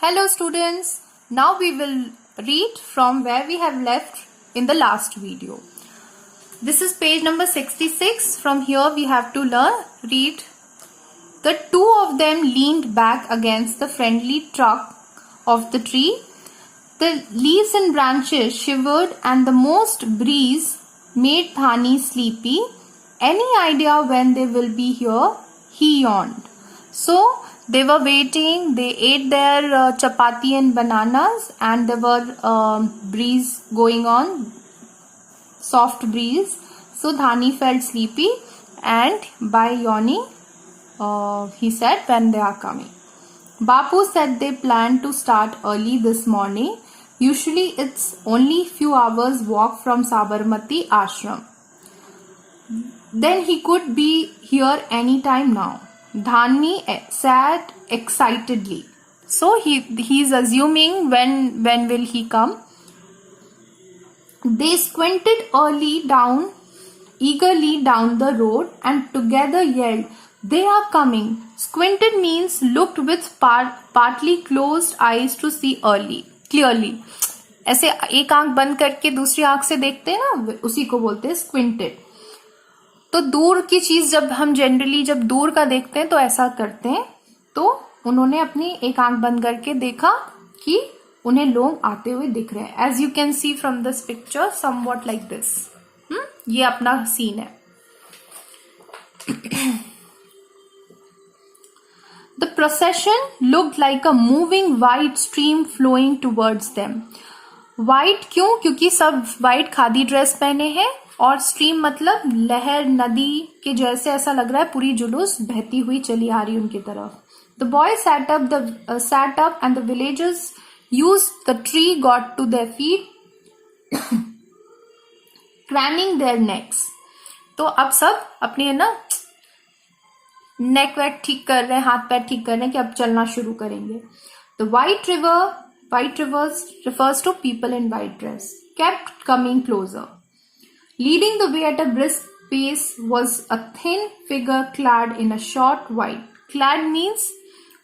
Hello students, now we will read from where we have left in the last video. This is page number 66. From here we have to read. The two of them leaned back against the friendly trunk of the tree. The leaves and branches shivered and the most breeze made Dhani sleepy. Any idea when they will be here? He yawned. So they were waiting. They ate their chapati and bananas, and there were breeze going on, soft breeze. So Dhani felt sleepy, and by yawning, he said when they are coming. Bapu said they planned to start early this morning. Usually it's only few hours walk from Sabarmati ashram. Then he could be here anytime now. Dhani sat excitedly. So he's assuming when will he come. They squinted eagerly down the road and together yelled, "They are coming." Squinted means looked with partly closed eyes to see clearly. ऐसे एक आंख बंद करके दूसरी आंख से देखते हैं ना, उसी को बोलते हैं स्क्विंटेड. तो दूर की चीज जब हम जनरली जब दूर का देखते हैं तो ऐसा करते हैं. तो उन्होंने अपनी एक आंख बंद करके देखा कि उन्हें लोग आते हुए दिख रहे हैं. As you can see from this picture somewhat like this. ये अपना सीन है. The procession looked like a moving white stream flowing towards them. White क्यों? क्योंकि सब white खादी ड्रेस पहने हैं और स्ट्रीम मतलब लहर, नदी के जैसे ऐसा लग रहा है पूरी जुलूस बहती हुई चली आ रही उनकी तरफ. The boys sat up and the villagers used the tree got to their feet, craning their necks. तो अब सब अपने नेक वेक ठीक कर रहे हैं, हाथ पैर ठीक कर रहे हैं कि अब चलना शुरू करेंगे. The white rivers refers to people in white dress, kept coming closer. Leading the way at a brisk pace was a thin figure clad in a short white. Clad means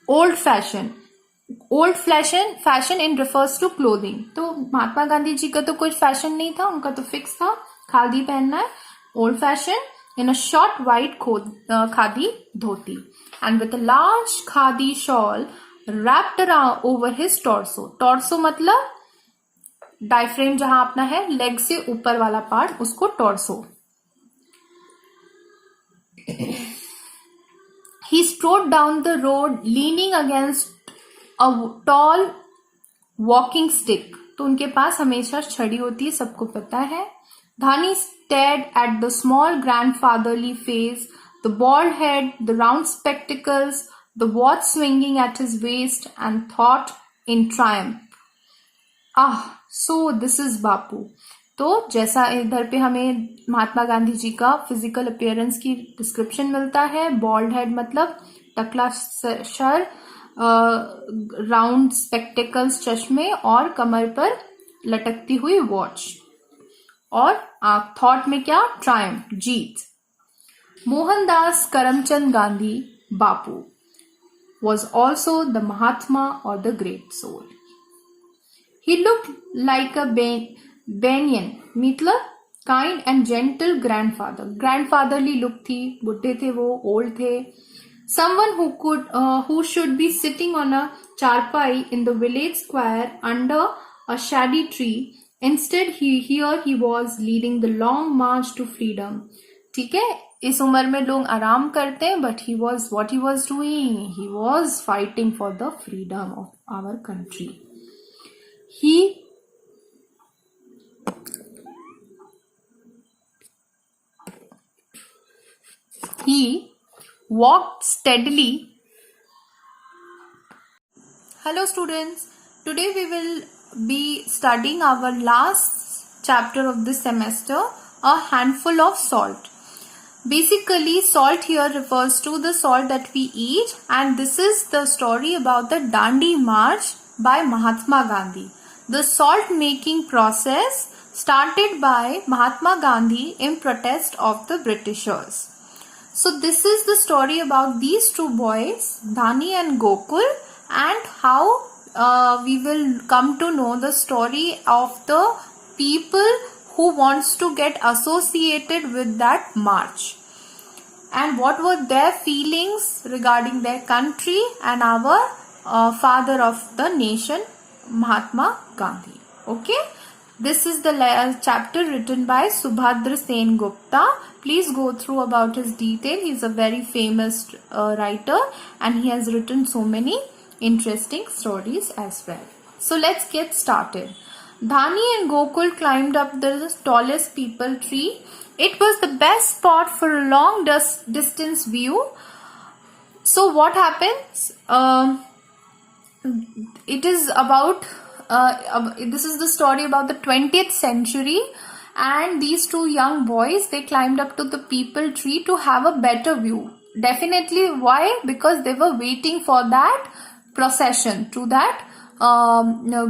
old fashion. Old fashion in refers to clothing. तो महात्मा गांधी जी का तो कुछ fashion नहीं था, उनका तो fix था खादी पहनना है. Old fashion in a short white khadi dhoti and with a large khadi shawl wrapped around over his torso. Torso मतलब डायफ्रेम जहां अपना है, लेग से ऊपर वाला पार्ट, उसको torso. He strode down the road leaning against a tall walking stick. तो उनके पास हमेशा छड़ी होती है, सबको पता है. Dhani stared at the small grandfatherly face, the bald head, the round spectacles, the watch swinging at his waist, and thought in triumph, so this is बापू. तो जैसा इधर पे हमें महात्मा गांधी जी का फिजिकल अपीयरेंस की डिस्क्रिप्शन मिलता है. बॉल्ड हेड मतलब टकला सर, राउंड स्पेक्टिकल्स चश्मे और कमर पर लटकती हुई वॉच, और थॉट में क्या? Triumph, Jeet. Mohandas Karamchand Gandhi Bapu was also the Mahatma or the great soul. He looked like a banyan, मतलब kind and gentle grandfather. Grandfatherly look थी, बुड्ढे थे वो, old थे. Someone who should be sitting on a charpai in the village square under a shady tree. Instead, he was leading the long march to freedom. ठीक है, इस उम्र में लोग आराम करते हैं, but what he was doing? He was fighting for the freedom of our country. He walked steadily. Hello students, today we will be studying our last chapter of this semester, a handful of salt. Basically, salt here refers to the salt that we eat, and this is the story about the Dandi March by Mahatma Gandhi. The salt making process started by Mahatma Gandhi in protest of the Britishers. So this is the story about these two boys, Dhani and Gokul, and how we will come to know the story of the people who wants to get associated with that march, and what were their feelings regarding their country and our father of the nation, Mahatma Gandhi. Okay, this is the chapter written by Subhadra Sen Gupta. Please go through about his detail. He is a very famous writer, and he has written so many interesting stories as well. So let's get started. Dhani and Gokul climbed up the tallest peepal tree. It was the best spot for a long distance view. So what happens? It is about this is the story about the 20th century, and these two young boys, they climbed up to the peepal tree to have a better view. Definitely, why? Because they were waiting for that procession, to that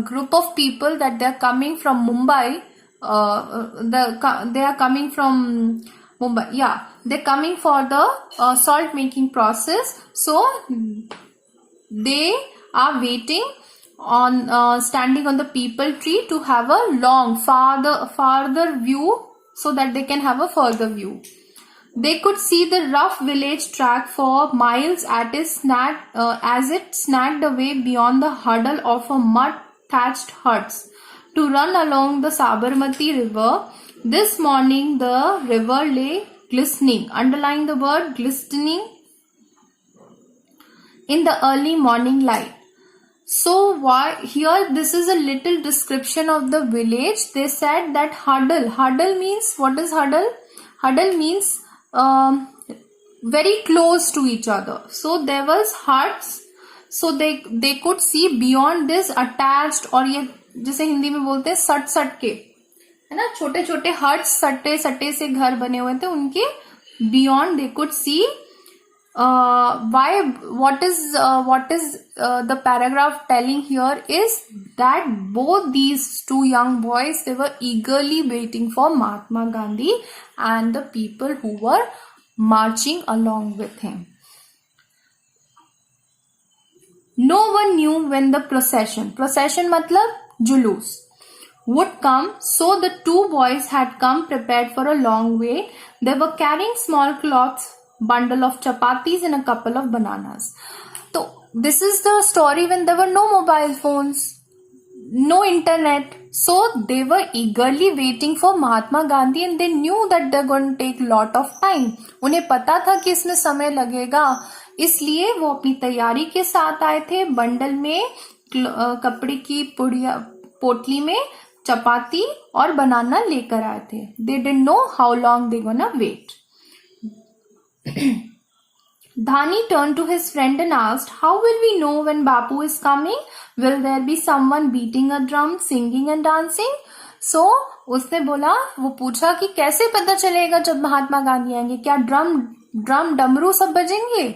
group of people that they are coming from Mumbai. They are coming from Mumbai. Yeah, they're coming for the salt making process. So they are waiting on standing on the peepal tree to have a long farther view, so that they can have a further view. They could see the rough village track for miles as it snagged away beyond the huddle of a mud-thatched huts to run along the Sabarmati river. This morning the river lay glistening, underline the word glistening, in the early morning light. So why here this is a little description of the village. They said that huddle means, what is huddle? Huddle means very close to each other. So there was huts, so they could see beyond this attached, और ये जैसे हिंदी में बोलते हैं सट के, है ना, छोटे छोटे हट्स सटे से घर बने हुए थे उनके beyond they could see. What is the paragraph telling here is that both these two young boys, they were eagerly waiting for Mahatma Gandhi and the people who were marching along with him. No one knew when the procession matlab julus, would come, so the two boys had come prepared for a long wait. They were carrying small cloths, bundle of chapatis and a couple of bananas. So this is the story when there were no mobile phones, no internet. So they were eagerly waiting for Mahatma Gandhi, and they knew that they're going to take lot of time. उन्हें पता था कि इसमें समय लगेगा, इसलिए वो अपनी तैयारी के साथ आए थे. बंडल में कपड़े की पोटली में चपाती और बनाना लेकर आए थे. They didn't know how long they gonna wait. Dhani turned to his friend and asked, "How will we know when Bapu is coming? Will there be someone beating a drum, singing and dancing?" So उसने बोला, वो पूछा कि कैसे पता चलेगा जब महात्मा गांधी आएंगे, क्या ड्रम डमरू सब बजेंगे?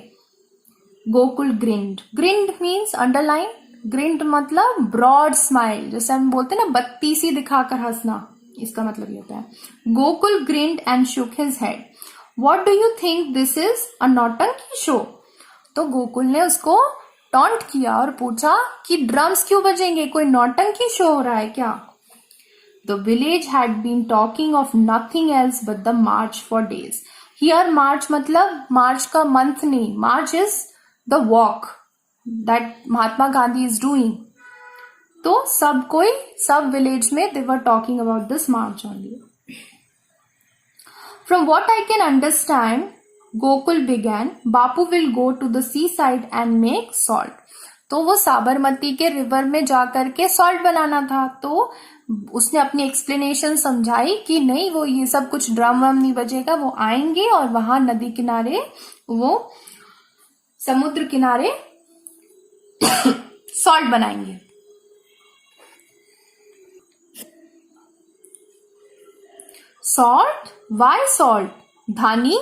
Gokul grinned means underline. Grinned मतलब broad smile, जैसे हम बोलते हैं ना बत्ती सी दिखाकर हंसना, इसका मतलब ये होता है. Gokul grinned and shook his head. What do you think this is? A नौटंकी शो? तो गोकुल ने उसको टॉन्ट किया और पूछा कि ड्रम्स क्यों बजेंगे, कोई नौटंकी शो हो रहा है क्या? The village had been talking of nothing else but the march for days. Here march मतलब march का month नहीं, march is the walk that Mahatma Gandhi is doing. तो सब village में they were talking about this march only. From what I can understand, Gokul began, Bapu will go to the seaside and make salt. तो वो साबरमती के river में जाकर के salt बनाना था. तो उसने अपनी एक्सप्लेनेशन समझाई कि नहीं, वो ये सब कुछ ड्रम वम नहीं बजेगा, वो आएंगे और वहां नदी किनारे, वो समुद्र किनारे सॉल्ट बनाएंगे. Salt? Why salt? Dhani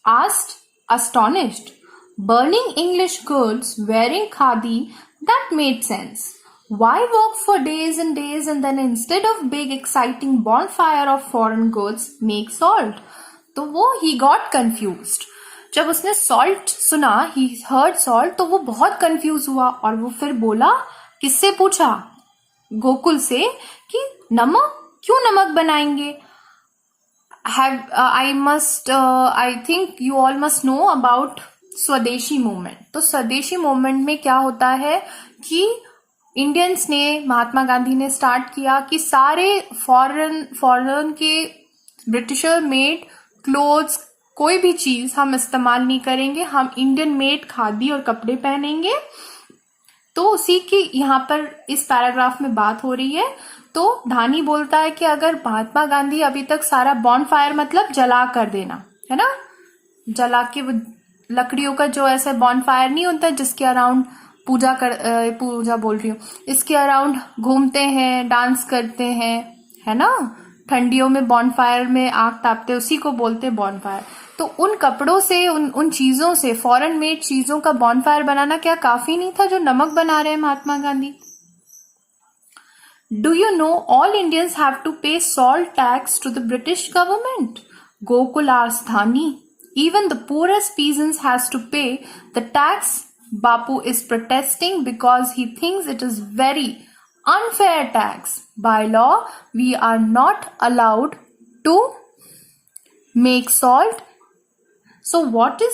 asked, astonished. Burning English goods, wearing khadi, that made sense. Why walk for days and days and then instead of big exciting bonfire of foreign goods, make salt? तो वो he got confused. जब उसने salt सुना, he heard salt, तो वो बहुत confuse हुआ और वो फिर बोला, किससे पूछा? गोकुल से, कि नमक, क्यों नमक बनाएंगे? I think you all must know about स्वदेशी मूवमेंट. तो स्वदेशी मूवमेंट में क्या होता है कि इंडियंस ने, महात्मा गांधी ने स्टार्ट किया कि सारे फॉरेन के ब्रिटिशर मेड क्लोथ्स, कोई भी चीज हम इस्तेमाल नहीं करेंगे, हम इंडियन मेड खादी और कपड़े पहनेंगे. तो उसी की यहाँ पर इस पैराग्राफ में बात हो रही है. तो धानी बोलता है कि अगर महात्मा गांधी अभी तक सारा बॉनफायर, मतलब जला कर देना, है ना, जला के वो लकड़ियों का जो ऐसा बॉनफायर नहीं होता जिसके अराउंड पूजा बोल रही हूँ, इसके अराउंड घूमते हैं, डांस करते हैं, है ना, ठंडियों में बॉनफायर में आग तापते, उसी को बोलते हैं बॉनफायर. तो उन कपड़ों से, उन चीजों से, फॉरेन मेड चीजों का बॉनफायर बनाना क्या काफी नहीं था जो नमक बना रहे हैं Mahatma Gandhi? Do you know all Indians have to pay salt tax to the British government? Gokul asked Dhani. Even the poorest peasants has to pay the tax. Bapu is protesting because he thinks it is very unfair tax. By law, we are not allowed to make salt. So what?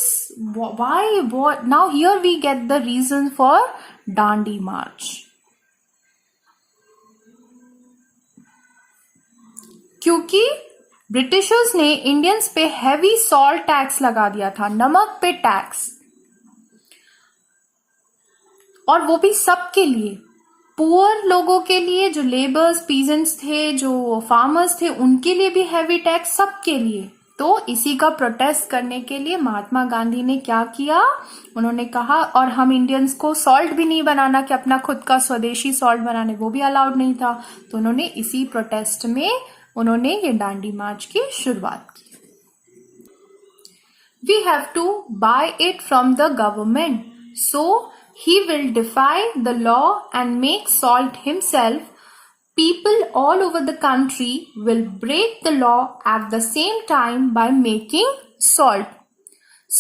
Now here we get the reason for Dandi March. क्योंकि Britishers ने Indians पे heavy salt tax लगा दिया था, नमक पे tax, और वो भी सबके लिए, पुअर लोगों के लिए, जो लेबर्स, पीजेंट्स थे, जो फार्मर्स थे, उनके लिए भी हैवी टैक्स, सबके लिए. तो इसी का प्रोटेस्ट करने के लिए महात्मा गांधी ने क्या किया, उन्होंने कहा, और हम इंडियंस को सॉल्ट भी नहीं बनाना, कि अपना खुद का स्वदेशी सॉल्ट बनाने, वो भी अलाउड नहीं था. तो उन्होंने इसी प्रोटेस्ट में उन्होंने ये डांडी मार्च की शुरुआत की. We have to buy it from the government, so he will defy the law and make salt himself. People all over the country will break the law at the same time by making salt.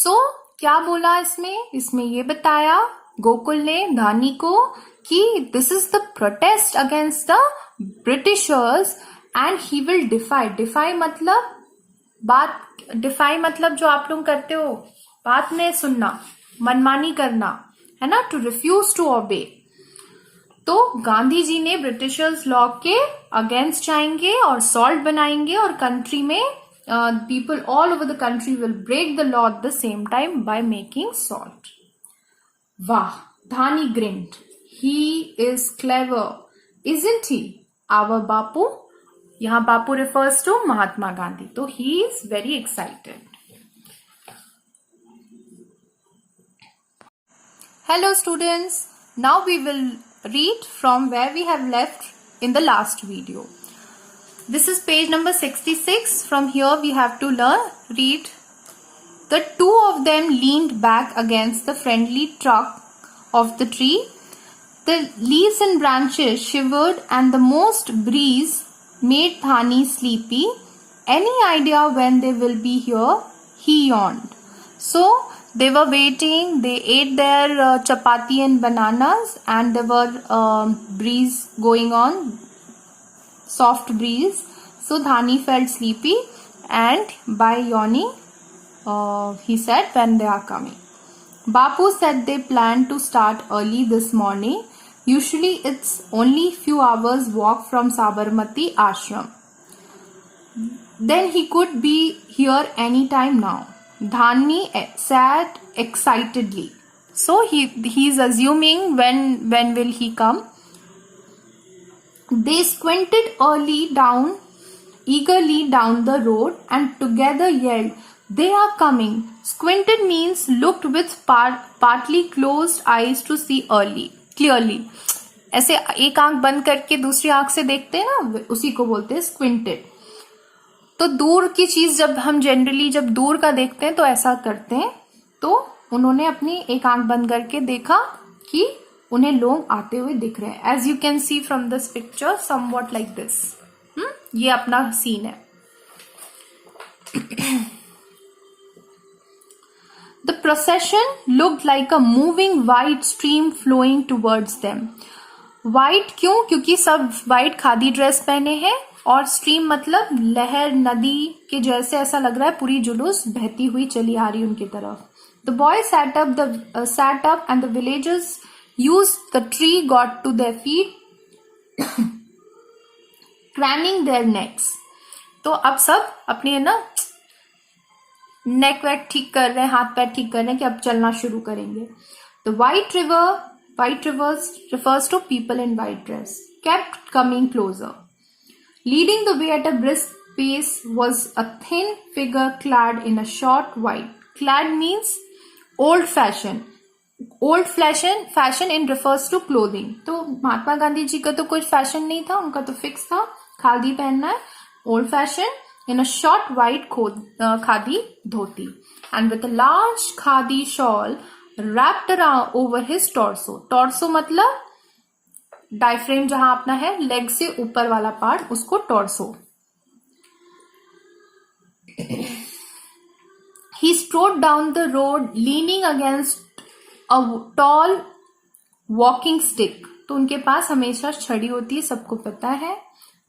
So क्या बोला इसमें ये बताया गोकुल ने धानी को कि this is the protest against the Britishers and he will defy मतलब बात, डिफाई मतलब जो आप लोग करते हो, बात में सुनना, मनमानी करना, है ना, टू रिफ्यूज टू ओबे. तो गांधी जी ने ब्रिटिशर्स लॉ के अगेंस्ट जाएंगे और सॉल्ट बनाएंगे, और कंट्री में people all over the country will break the law at the same time by making salt. वाह, Dhani grinned. He is clever, isn't he, our Bapu. यहाँ बापू refers to महात्मा गांधी. तो he is very excited. Hello students. Now we will read from where we have left in the last video. This is page number 66. From here we have to read. The two of them leaned back against the friendly trunk of the tree. The leaves and branches shivered and the most breeze made Dhani sleepy. Any idea when they will be here? He yawned. So they were waiting. They ate their chapati and bananas, and there were breeze going on, soft breeze. So Dhani felt sleepy, and by yawning, he said when they are coming. Bapu said they planned to start early this morning. Usually it's only few hours walk from Sabarmati ashram. Then he could be here anytime now. Dhani sat excitedly. So he's assuming when will he come. They squinted eagerly down the road and together yelled, "They are coming." Squinted means looked with partly closed eyes to see clearly. ऐसे एक आंख बंद करके दूसरी आंख से देखते हैं ना, उसी को बोलते हैं स्क्विंटेड. तो दूर की चीज जब हम जनरली जब दूर का देखते हैं तो ऐसा करते हैं. तो उन्होंने अपनी एक आंख बंद करके देखा कि उन्हें लोग आते हुए दिख रहे हैं. As you can see from this picture somewhat like this. ये अपना सीन है. The procession looked like a moving white stream flowing towards them. White क्यों? क्योंकि सब white खादी ड्रेस पहने हैं और स्ट्रीम मतलब लहर, नदी के जैसे ऐसा लग रहा है पूरी जुलूस बहती हुई चली आ रही उनकी तरफ. The boy sat up and the villagers used the tree got to their feet, craning their necks. तो अब सब अपने ना नेक वेक ठीक कर रहे हैं, हाथ पैर ठीक कर रहे हैं कि अब चलना शुरू करेंगे. The white rivers refers to people in white dress, kept coming closer. Leading the way at a brisk pace was a thin figure clad in a short white. Clad means old fashion. Old fashion in refers to clothing. तो महात्मा गांधी जी का तो कुछ fashion नहीं था, उनका तो fix था खादी पहनना है. Old fashion in a short white khadi dhoti and with a large khadi shawl wrapped around over his torso. Torso मतलब डायफ्रेम जहां अपना है, लेग से ऊपर वाला पार्ट, उसको torso. He strode down the road leaning against a tall walking stick. तो उनके पास हमेशा छड़ी होती है, सबको पता है.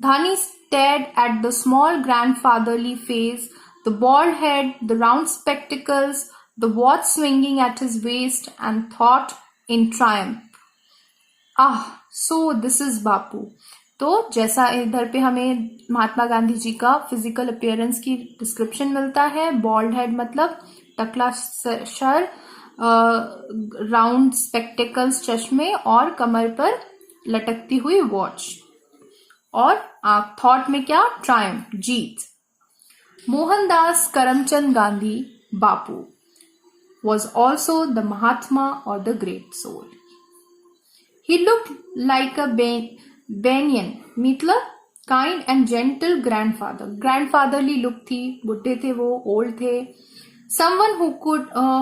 Dhani stared at the small grandfatherly face, the bald head, the round spectacles, the watch swinging at his waist, and thought in triumph, "Ah, so this is Bapu." तो जैसा इधर पे हमें महात्मा गांधी जी का फिजिकल अपीयरेंस की डिस्क्रिप्शन मिलता है. Bold head मतलब टकला सर, राउंड स्पेक्टिकल्स चश्मे और कमर पर लटकती हुई वॉच, और आंख. थॉट में क्या? Triumph, Jeet. Mohandas Karamchand Gandhi Bapu was also the Mahatma or the great soul. He looked like a Banyan, मतलब kind and gentle grandfather. Grandfatherly look थी, बुढ़े थे वो, old थे. Someone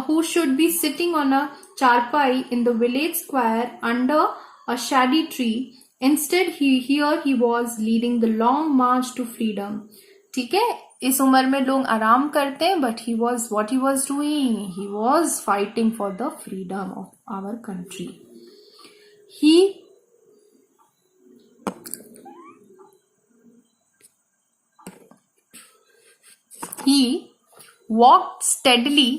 who should be sitting on a charpai in the village square under a shady tree. Instead, he was leading the long march to freedom. ठीक है, इस उम्र में लोग आराम करते हैं, but what he was doing? He was fighting for the freedom of our country. He walked steadily